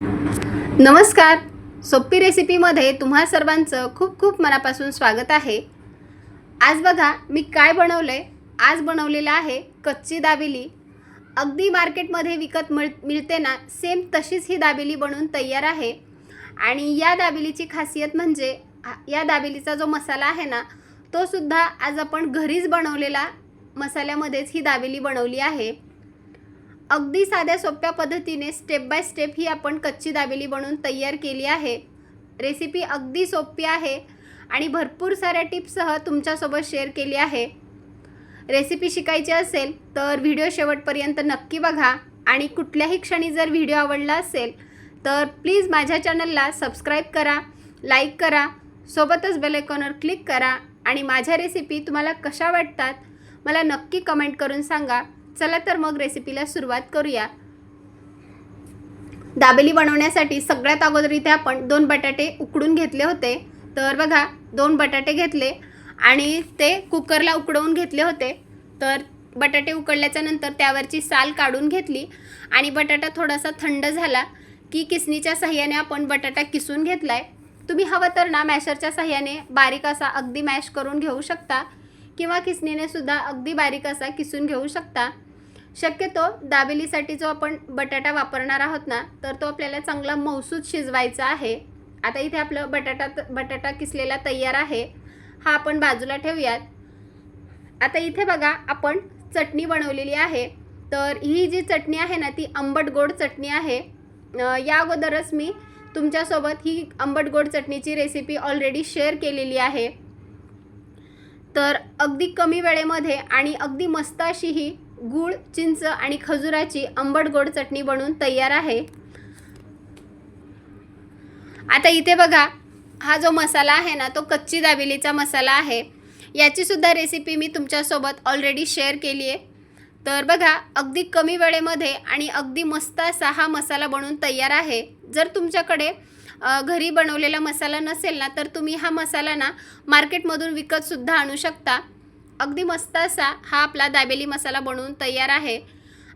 नमस्कार. सोपी रेसिपीमध्ये तुम्हा सर्वांचं खूप खूप मनापासून स्वागत आहे. आज बघा मी काय बनवलंय. आज बनवलेलं आहे कच्ची दाबेली. अगदी मार्केटमध्ये विकत मिळते ना, सेम तशीच ही दाबेली बनवून तयार आहे. आणि या दाबेलीची खासियत म्हणजे या दाबेलीचा जो मसाला आहे ना, तो सुद्धा आज आपण घरीच बनवलेला मसाल्यामध्येच ही दाबेली बनवली आहे. अगदी साध्या सोप्या पद्धतीने स्टेप बाय स्टेप ही आपण कच्ची दाबेली बनवून तयार केली आहे. रेसिपी अगदी सोपी आहे आणि भरपूर साऱ्या टिप्ससह तुमच्यासोबत शेअर केली आहे. रेसिपी शिकायची असेल तर व्हिडिओ शेवटपर्यंत नक्की बघा आणि कुठल्याही क्षणी जर व्हिडिओ आवडला असेल तर प्लीज माझ्या चॅनलला सबस्क्राईब करा, लाईक करा, सोबतच बेल आयकॉनवर क्लिक करा आणि माझ्या रेसिपी तुम्हाला कशा वाटतात मला नक्की कमेंट करून सांगा. चला तर मग रेसिपीला सुरुवात करूया. दाबेली बनवण्यासाठी सगळ्यात अगोदर इथे आपण 2 बटाटे उकडून घेतले होते. तर बघा 2 बटाटे घेतले आणि ते कुकरला उकडवून घेतले होते. तर बटाटे उकडल्याच्या नंतर त्यावरची साल काढून घेतली आणि बटाटा थोडासा थंड झाला की किसणीच्या साहाय्याने आपण बटाटा किसून घेतलाय. तुम्ही हवं तर ना मॅशरच्या साहाय्याने बारीक असा अगदी मॅश करून घेऊ शकता किंवा किसणीने सुद्धा अगदी बारीक असा किसून घेऊ शकता. शक्यतो दाबेलीसाठी जो आपण बटाटा वापरणार आहोत ना, तर तो आपल्याला चांगला मऊसूत शिजवायचा आहे. आता इथे आपलं बटाटा किसलेला तयार आहे. हा आपण बाजूला ठेवूयात. आता इथे बघा आपण चटणी बनवलेली आहे. तर ही जी चटणी आहे ना, ती आंबट गोड चटणी आहे. या अगोदरच मी तुमच्यासोबत ही आंबट गोड चटणीची रेसिपी ऑलरेडी शेअर केलेली आहे. तर अगदी कमी वेळेमध्ये आणि अगदी मस्त अशी ही गूळ, चिंच आणि खजुराची आंबट गोड चटणी बनवून तयार आहे. आता इथे बघा हा जो मसाला आहे ना, तो कच्ची दाबेलीचा मसाला आहे. याची सुद्धा रेसिपी मी तुमच्यासोबत ऑलरेडी शेअर केली आहे. तर बघा अगदी कमी वेळेमध्ये आणि अगदी मस्त असा हा मसाला बनवून तयार आहे. जर तुमच्याकडे घरी बनवलेला मसाला नसेल ना, तर तुम्ही हा मसाला ना मार्केटमधून विकतसुद्धा आणू शकता. अगदी मस्त असा हा आपला दाबेली मसाला बनवून तयार आहे.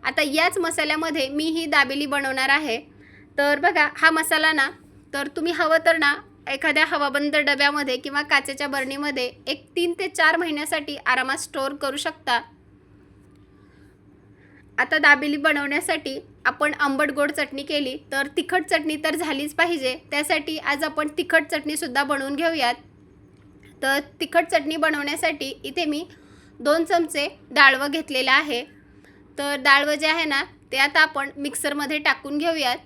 आता याच मसाल्यामध्ये मी ही दाबेली बनवणार आहे. तर बघा हा मसाला ना, तर तुम्ही हवं तर ना एखाद्या हवाबंद डब्यामध्ये किंवा काचेच्या बरणीमध्ये एक 3 ते 4 महिन्यासाठी आरामात स्टोअर करू शकता. आता दाबेली बनवण्यासाठी आपण आंबट गोड चटणी केली, तर तिखट चटणी तर झालीच पाहिजे. त्यासाठी आज आपण तिखट चटणीसुद्धा बनवून घेऊयात. तर तिखट चटणी बनवण्यासाठी इथे मी 2 चमचे डाळवं घेतलेलं आहे. तर डाळवं जे आहे ना, ते आता आपण मिक्सरमध्ये टाकून घेऊयात.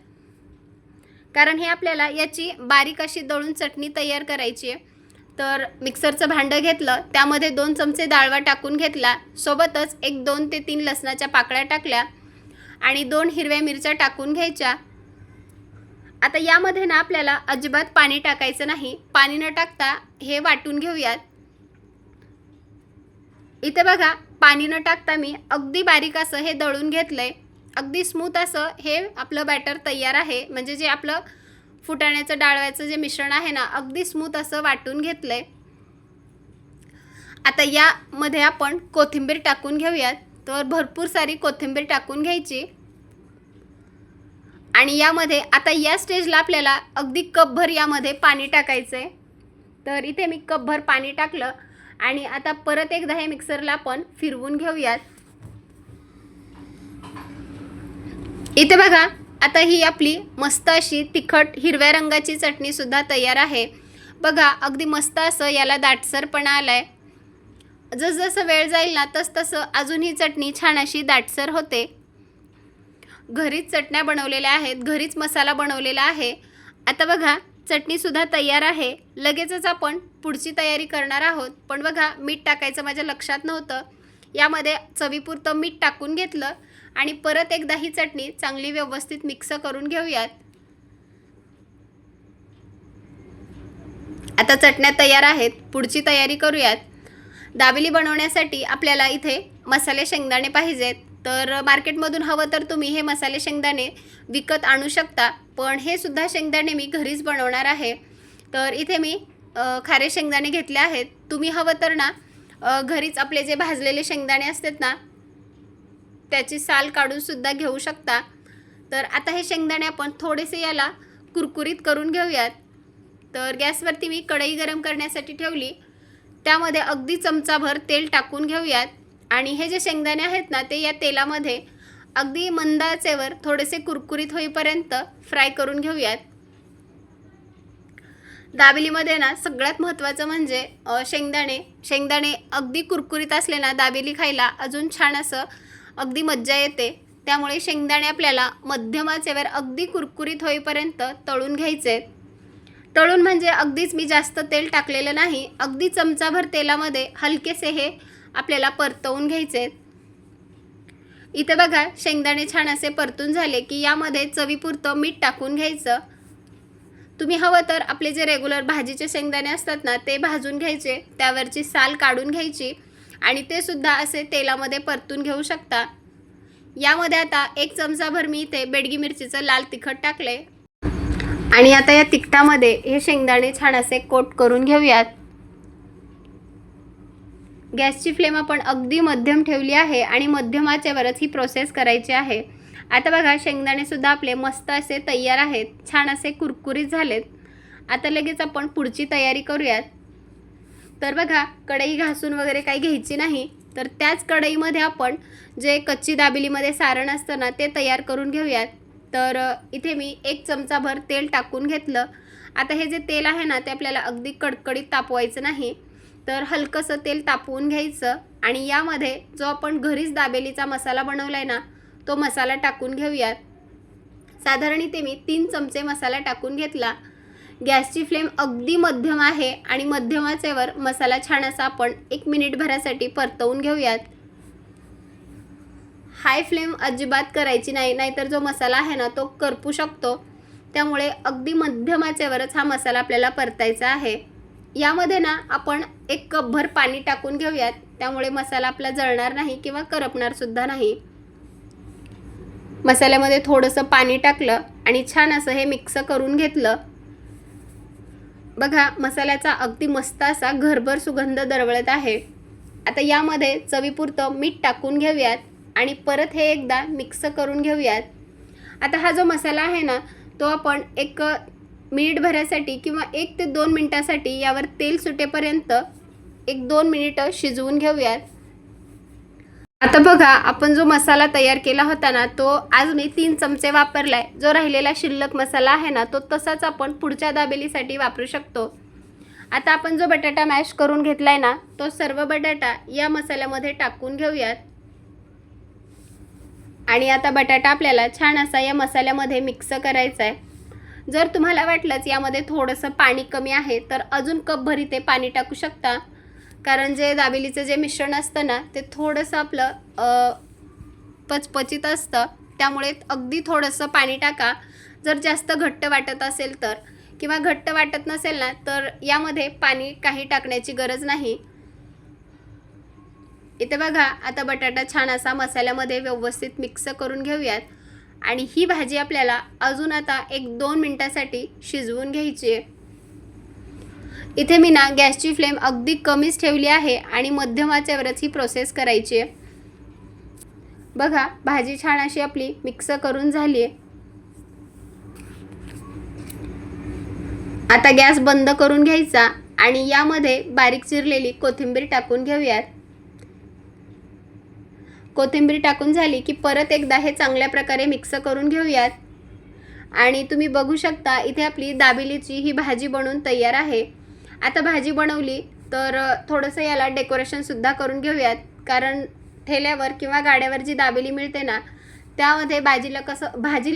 कारण हे आपल्याला याची बारीक अशी दळून चटणी तयार करायची आहे. तर मिक्सरचं भांडं घेतलं, त्यामध्ये 2 चमचे डाळवा टाकून घेतला. सोबतच एक 2 ते 3 लसणाच्या पाकळ्या टाकल्या आणि 2 हिरव्या मिरच्या टाकून घ्यायच्या. आता यामध्ये ना आपल्याला अजिबात पाणी टाकायचं नाही. पाणी न टाकता हे वाटून घेऊयात. इथे बघा पाणी न टाकता मी अगदी बारीक असं हे दळून घेतलंय. अगदी स्मूथ असं हे आपलं बॅटर तयार आहे. म्हणजे जे आपलं फुटाण्याचं डाळव्याचं जे मिश्रण आहे ना, अगदी स्मूथ असं वाटून घेतलंय. आता यामध्ये आपण कोथिंबीर टाकून घेऊयात. तर भरपूर सारी कोथिंबीर टाकून घ्यायची आणि यामध्ये आता या स्टेजला आपल्याला अगदी कपभर यामध्ये पाणी टाकायचं आहे. तर इथे मी कपभर पाणी टाकलं आणि आता परत एकदा हे मिक्सरला आपण फिरवून घेऊयात. इथे बघा आता ही आपली मस्त अशी तिखट हिरव्या रंगाची चटणीसुद्धा तयार आहे. बघा अगदी मस्त असं याला दाटसरपणा आला आहे. जसजसं वेळ जाईल ना, तसतसं अजून ही चटणी छान अशी दाटसर होते. घरीच चटण्या बनवलेल्या आहेत, घरीच मसाला बनवलेला आहे. आता बघा चटणीसुद्धा तयार आहे. लगेचच आपण पुढची तयारी करणार आहोत. पण बघा मीठ टाकायचं माझ्या लक्षात नव्हतं. यामध्ये चवीपुरतं मीठ टाकून घेतलं आणि परत एकदा ही चटणी चांगली व्यवस्थित मिक्स करून घेऊयात. आता चटण्या तयार आहेत. पुढची तयारी करूयात. दाबेली बनवण्यासाठी आपल्याला इथे मसाले शेंगदाणे पाहिजेत. तर मार्केटमधून हवं तर तुम्ही हे मसाले शेंगदाणे विकत आणू शकता. पण हे सुद्धा शेंगदाणे मी घरीच बनवणार आहे. तर इथे मी खारे शेंगदाणे घेतले आहेत. तुम्ही हवं तर ना घरीच आपले जे भाजलेले शेंगदाणे असतात ना, त्याची साल काढून सुद्धा घेऊ शकता. तर आता हे शेंगदाणे आपण थोडेसे याला कुरकुरीत करून घेऊयात. तर गॅसवरती मी कढई गरम करण्यासाठी ठेवली. त्यामध्ये अगदी चमचाभर तेल टाकून घेऊयात आणि हे जे शेंगदाणे आहेत ना ते या तेलामध्ये अगदी मंद आचेवर थोडेसे कुरकुरीत होईपर्यंत फ्राय करून घेऊयात. दाबेलीमध्ये ना सगळ्यात महत्त्वाचं म्हणजे शेंगदाणे अगदी कुरकुरीत असले ना दाबेली खायला अजून छान असं अगदी मज्जा येते. त्यामुळे शेंगदाणे आपल्याला मध्यम आचेवर अगदी कुरकुरीत होईपर्यंत तळून घ्यायचे. तळून म्हणजे अगदीच मी जास्त तेल टाकलेलं नाही, अगदी चमचाभर तेलामध्ये हलकेसे हे आपल्याला परतवून घ्यायचे. इथे बघा शेंगदाणे छान असे परतून झाले की यामध्ये चवीपुरतं मीठ टाकून घ्यायचं. तुम्ही हवं तर आपले जे रेग्युलर भाजीचे शेंगदाणे असतात ना ते भाजून घ्यायचे, त्यावरची साल काढून घ्यायची आणि ते सुद्धा असे तेलामध्ये परतून घेऊ शकता. यामध्ये आता 1 चमचाभर मी इथे बेडगी मिरचीचं लाल तिखट टाकले आणि आता या तिखटामध्ये हे शेंगदाणे छान असे कोट करून घेऊयात. गॅसची फ्लेम आपण अगदी मध्यम ठेवली आहे आणि मध्यम आचेवरच ही प्रोसेस करायची आहे. आता बघा शेंगदाणे सुद्धा आपले मस्त असे तयार आहेत, छान असे कुरकुरीत झालेत. आता लगेच आपण पुढची तयारी करूयात. तर बघा कढई घासून वगैरे काही घ्यायची नाही, तर त्याच कढईमध्ये आपण जे कच्ची दाबेलीमध्ये सारण असतं ना ते तयार करून घेऊयात. तर इथे मी 1 चमचाभर तेल टाकून घेतलं. आता हे जे तेल आहे ना ते आपल्याला अगदी कडकडीत तापवायचं नाही, तर हलकंसं तेल तापवून घ्यायचं आणि यामध्ये जो आपण घरीच दाबेलीचा मसाला बनवला आहे ना तो मसाला टाकून घेऊयात. साधारण इथे मी 3 चमचे मसाला टाकून घेतला. गॅसची फ्लेम अगदी मध्यम आहे आणि मध्यम आचेवर मसाला छान असा आपण 1 मिनिटभरासाठी परतवून घेऊयात. हाय फ्लेम अजिबात करायची नाही, नाहीतर जो मसाला आहे ना तो करपू शकतो. त्यामुळे अगदी मध्यम आचेवरच हा मसाला आपल्याला परतायचा आहे. यामध्ये ना आपण 1 कपभर पाणी टाकून घेऊयात, त्यामुळे मसाला आपला जळणार नाही किंवा करपणार सुद्धा नाही. मसाल्यामध्ये थोडंसं पाणी टाकलं आणि छान असं हे मिक्स करून घेतलं. बघा मसाल्याचा अगदी मस्त असा घरभर सुगंध दरवळत आहे. आता यामध्ये चवीपुरतं मीठ टाकून घेऊयात आणि परत हे एकदा मिक्स करून घेऊयात. आता हा जो मसाला आहे ना तो आपण 1 मिनिटभरासाठी किंवा 1 ते 2 मिनिटासाठी यावर तेल सुटेपर्यंत 1-2 मिनिटं शिजवून घेऊयात. आता बघा आपण जो मसाला तयार केला होता ना तो आज मी 3 चमचे वापरलाय. जो राहिलेला शिल्लक मसाला आहे ना तो तसाच आपण पुढच्या दाबेलीसाठी वापरू शकतो. आता आपण जो बटाटा मॅश करून घेतलाय ना तो सर्व बटाटा या मसाल्यामध्ये टाकून घेऊयात आणि आता बटाटा आपल्याला छान असा या मसाल्यामध्ये मिक्स करायचा आहे. जर तुम्हाला वाटलंच यामध्ये थोडंसं पाणी कमी आहे तर अजून कपभर इथे पाणी टाकू शकता, कारण जे दाबेलीचं जे मिश्रण असतं ना ते थोडंसं आपलं पचपचित असतं, त्यामुळे अगदी थोडंसं पाणी टाका. जर जास्त घट्ट वाटत असेल तर, किंवा घट्ट वाटत नसेल ना तर यामध्ये पाणी काही टाकण्याची गरज नाही. इथे बघा आता बटाटा छान असा मसाल्यामध्ये व्यवस्थित मिक्स करून घेऊयात आणि ही भाजी आपल्याला अजून आता 1-2 मिनिटासाठी शिजवून घ्यायची आहे. इथे मी ना गॅसची फ्लेम अगदी कमीच ठेवली आहे आणि मध्यम आचेवरच ही प्रोसेस करायची आहे. बघा भाजी छान अशी आपली मिक्स करून झाली आहे. आता गॅस बंद करून घ्यायचा आणि यामध्ये बारीक चिरलेली कोथिंबीर टाकून घेऊयात. कोथिंबीर टाकून झाली की परत एकदा हे चांगल्या प्रकारे मिक्स करून घेऊयात आणि तुम्ही बघू शकता इथे आपली दाबेलीची ही भाजी बनवून तयार आहे. आता भाजी बनवली तर थोडंसं याला डेकोरेशनसुद्धा करून घेऊयात, कारण ठेल्यावर किंवा गाड्यावर जी दाबेली मिळते ना त्यामध्ये भाजीला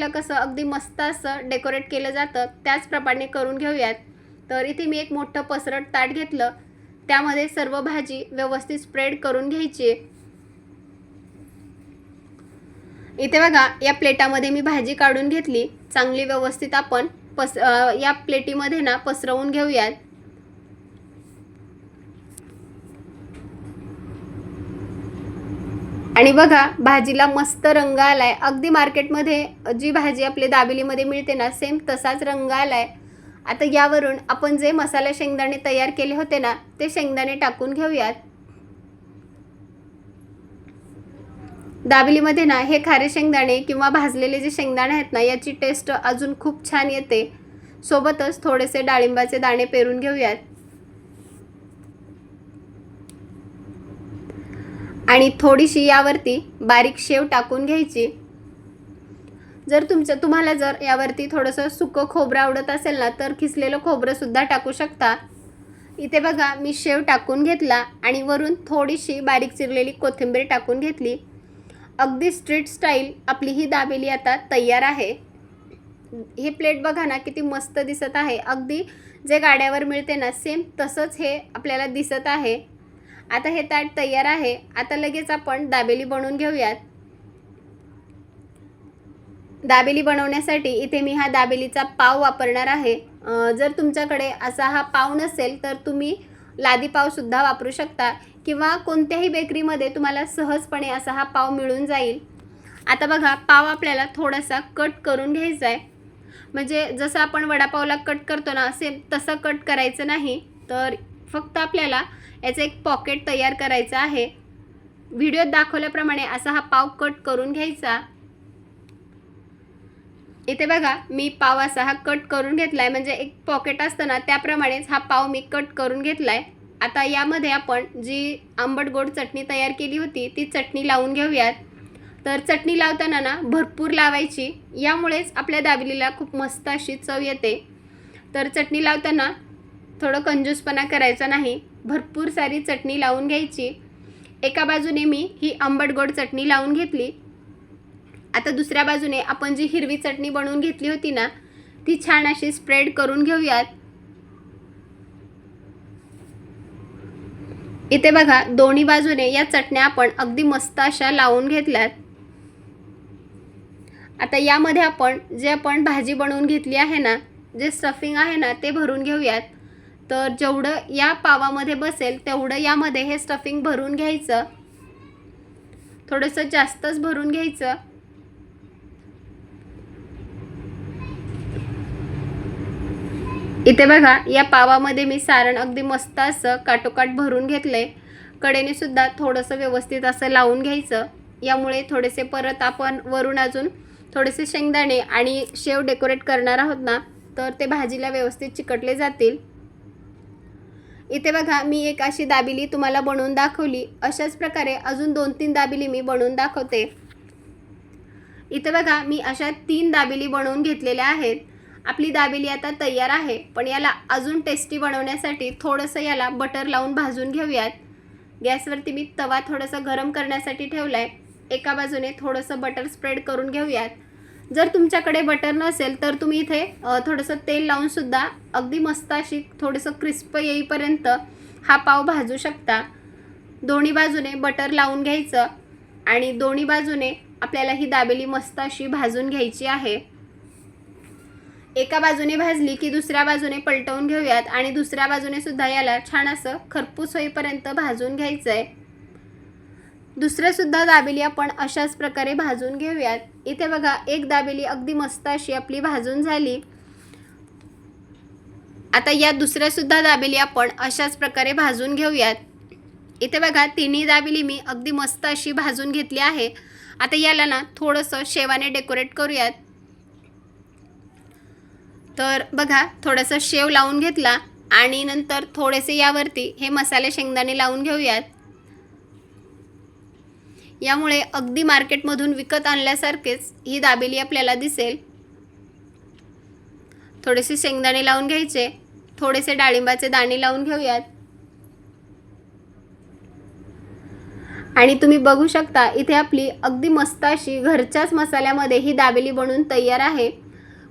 कसं अगदी मस्त असं डेकोरेट केलं जातं त्याचप्रमाणे करून घेऊयात. तर इथे मी एक मोठं पसरट ताट घेतलं, त्यामध्ये सर्व भाजी व्यवस्थित स्प्रेड करून घ्यायची. इथे बघा या प्लेटामध्ये मी भाजी काढून घेतली. चांगली व्यवस्थित आपण या प्लेटीमध्ये ना पसरवून घेऊयात. आणि बघा भाजीला मस्त रंग आलाय. अगदी मार्केटमध्ये जी भाजी आपल्या दाबेलीमध्ये मिळते ना सेम तसाच रंग आलाय. आता यावरून आपण जे मसाला शेंगदाणे तयार केले होते ना ते शेंगदाणे टाकून घेऊयात. दाबेलीमध्ये ना हे खारे शेंगदाणे किंवा भाजलेले जे शेंगदाणे आहेत ना याची टेस्ट अजून खूप छान येते. सोबतच थोडेसे डाळिंबाचे दाणे पेरून घेऊयात आणि थोडीशी यावरती बारीक शेव टाकून घ्यायची. जर तुम्हाला जर यावरती थोडंसं सुकं खोबरं आवडत असेल ना तर किसलेलं खोबरंसुद्धा टाकू शकता. इथे बघा मी शेव टाकून घेतला आणि वरून थोडीशी बारीक चिरलेली कोथिंबीर टाकून घेतली. अगदी स्ट्रीट स्टाईल आपली ही दाबेली आता तयार आहे. हे प्लेट बघा ना किती मस्त दिसत आहे. अगदी जे गाड्यावर मिळते ना सेम तसंच हे आपल्याला दिसत आहे. आता हे ताट तयार आहे. आता लगेच आपण दाबेली बनवून घेऊयात. दाबेली बनवण्यासाठी इथे मी हा दाबेलीचा पाव वापरणार आहे. जर तुमच्याकडे असा हा पाव नसेल तर तुम्ही लादी पावसुद्धा वापरू शकता किंवा कोणत्याही बेकरीमध्ये तुम्हाला सहजपणे असा हा पाव मिळून जाईल. आता बघा पाव आपल्याला थोडासा कट करून घ्यायचा आहे. म्हणजे जसं आपण वडापावला कट करतो ना सेम तसं कट करायचं नाही, तर फक्त आपल्याला याचं एक पॉकेट तयार करायचं आहे. व्हिडिओत दाखवल्याप्रमाणे असा हा पाव कट करून घ्यायचा. इथे बघा मी पाव असा हा कट करून घेतला आहे. म्हणजे एक पॉकेट असतं ना त्याप्रमाणेच हा पाव मी कट करून घेतला आहे. आता यामध्ये आपण जी आंबट गोड चटणी तयार केली होती ती चटणी लावून घेऊयात. तर चटणी लावताना ना भरपूर लावायची, यामुळेच आपल्या दाबेलीला खूप मस्त अशी चव येते. तर चटणी लावताना थोडं कंजूसपणा करायचा नाही, भरपूर सारी चटणी लावून घ्यायची. एका बाजूने मी ही आंबट गोड चटणी लावून घेतली. आता दुसऱ्या बाजूने आपण जी हिरवी चटणी बनवून घेतली होती ना ती छान अशी स्प्रेड करून घेऊयात. इथे बघा दोन्ही बाजूने या चटण्या आपण अगदी मस्त अशा लावून घेतल्यात. आता यामध्ये आपण भाजी बनवून घेतली आहे ना, जे स्टफिंग आहे ना ते भरून घेऊयात. तर जेवढं या पावामध्ये बसेल तेवढं यामध्ये हे स्टफिंग भरून घ्यायचं. थोडंसं जास्तच भरून घ्यायचं. इथे बघा या पावामध्ये मी सारण अगदी मस्त असं काटोकाट भरून घेतलंय. कडेने सुद्धा थोडंसं व्यवस्थित असं लावून घ्यायचं. यामुळे थोडेसे परत आपण वरून अजून थोडेसे शेंगदाणे आणि शेव डेकोरेट करणार आहोत ना तर ते भाजीला व्यवस्थित चिकटले जातील. इथे बघा मी एक अशी दाबेली तुम्हाला बनवून दाखवली. अशाच प्रकारे अजून 2-3 दाबेली मी बनवून दाखवते. इथे बघा मी अशा 3 दाबेली बनवून घेतलेल्या आहेत. आपली दाबेली आता तयार आहे, पण याला अजून टेस्टी बनवण्यासाठी थोडंसं याला बटर लावून भाजून घेऊयात. गॅसवरती मी तवा थोडासा गरम करण्यासाठी ठेवला आहे. एका बाजूने थोडंसं बटर स्प्रेड करून घेऊयात. जर तुमच्याकडे बटर नसेल तर तुम्ही इथे थोडंसं तेल लावूनसुद्धा अगदी मस्त अशी थोडंसं क्रिस्प येईपर्यंत हा पाव भाजू शकता. दोन्ही बाजूने बटर लावून घ्यायचं आणि दोन्ही बाजूने आपल्याला ही दाबेली मस्त अशी भाजून घ्यायची आहे. एका बाजूने भाजली की दुसऱ्या बाजूने पलटवून घेऊयात आणि दुसऱ्या बाजूने सुद्धा याला छान असं खरपूस होईपर्यंत भाजून घ्यायचं आहे. दुसऱ्यासुद्धा दाबेली आपण अशाच प्रकारे भाजून घेऊयात. इथे बघा एक दाबेली अगदी मस्त अशी आपली भाजून झाली. आता या दुसऱ्यासुद्धा दाबेली आपण अशाच प्रकारे भाजून घेऊयात. इथे बघा तिन्ही दाबेली मी अगदी मस्त अशी भाजून घेतली आहे. आता याला ना थोडंसं शेवाने डेकोरेट करूयात. तर बघा थोडंसं शेव लावून घेतला आणि नंतर थोडेसे यावरती हे मसाले शेंगदाणे लावून घेऊयात. यामुळे अगदी मार्केटमधून विकत आणल्यासारखेच ही दाबेली आपल्याला दिसेल. थोडेसे शेंगदाणे लावून घ्यायचे, थोडेसे डाळिंबाचे दाणे लावून घेऊयात. आणि तुम्ही बघू शकता इथे आपली अगदी मस्त अशी घरच्याच मसाल्यामध्ये ही दाबेली बनवून तयार आहे.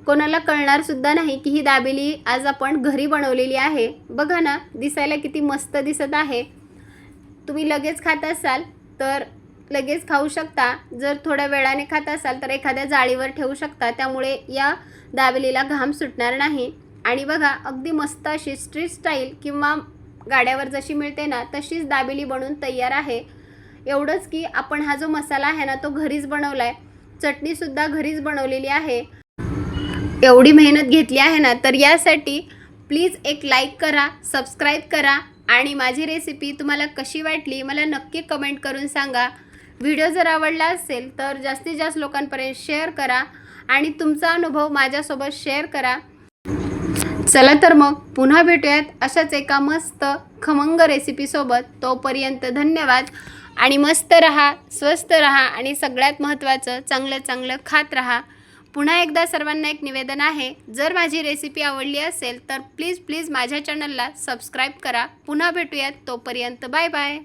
कोणाला कळणार सुद्धा नाही की ही दाबेली आज आपण घरी बनवलेली आहे. बघा ना दिसायला किती मस्त दिसत आहे. तुम्ही लगेच खात असाल तर लगेच खाऊ शकता. जर थोड्या वेळाने खात असाल तर एखाद्या जाळीवर ठेवू शकता. त्यामुळे या दाबेलीला घाम सुटणार नाही. आणि बघा अगदी मस्त अशी स्ट्रीट स्टाईल किंवा गाड्यावर जशी मिळते ना तशीच दाबेली बनवून तयार आहे. एवढंच की आपण हा जो मसाला आहे ना तो घरीच बनवला आहे. चटणीसुद्धा घरीच बनवलेली आहे. एवढी मेहनत घेतली आहे ना तर यासाठी प्लीज एक लाईक करा, सबस्क्राईब करा आणि माझी रेसिपी तुम्हाला कशी वाटली मला नक्की कमेंट करून सांगा. व्हिडिओ जर आवडला असेल तर जास्तीत जास्त लोकांपर्यंत शेअर करा आणि तुमचा अनुभव माझ्यासोबत शेअर करा. चला तर मग पुन्हा भेटूयात अशाच एका मस्त खमंग रेसिपीसोबत. तोपर्यंत धन्यवाद आणि मस्त रहा, स्वस्त रहा आणि सगळ्यात महत्त्वाचं चांगलं चांगलं खात रहा. पुन्हा एकदा सर्वांना एक निवेदन आहे, जर माझी रेसिपी आवडली असेल तर प्लीज माझ्या चॅनलला सबस्क्राईब करा. पुन्हा भेटूयात, तोपर्यंत बाय बाय.